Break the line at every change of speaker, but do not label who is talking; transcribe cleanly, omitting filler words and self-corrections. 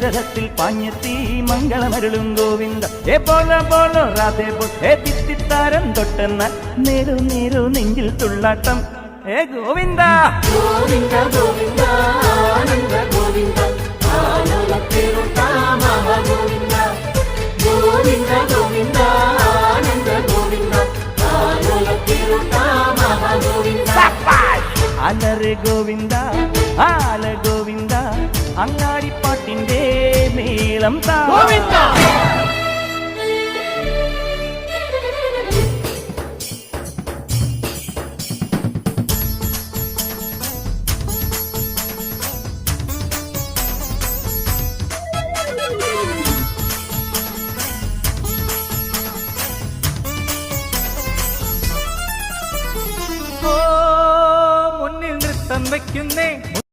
രഥത്തിൽ പാഞ്ഞെത്തി മംഗളമരുളും ഗോവിന്ദ. ഏ പോലോ പോലോ രാധേ പോ ഏ തിത്തിത്താരം തൊട്ടെന്നാൽ നേരു നേരു നെഞ്ചിൽ തുള്ളാട്ടം. ഏ ഗോവിന്ദ
ഗോവിന്ദ ഗോവിന്ദ ആനന്ദ ഗോവിന്ദ ഗോവിന്ദ ഗോവിന്ദ ഗോവിന്ദ ആനന്ദ ഗോവിന്ദ ഗോവിന്ദ.
അലറ് ഗോവിന്ദ ആല ഗോവിന്ദ അങ്ങാടിപ്പാട്ടിന്റെ മേളം താ
ഗോവിന്ദ.
മുന്നിൽ നൃത്തം വയ്ക്കുന്നേ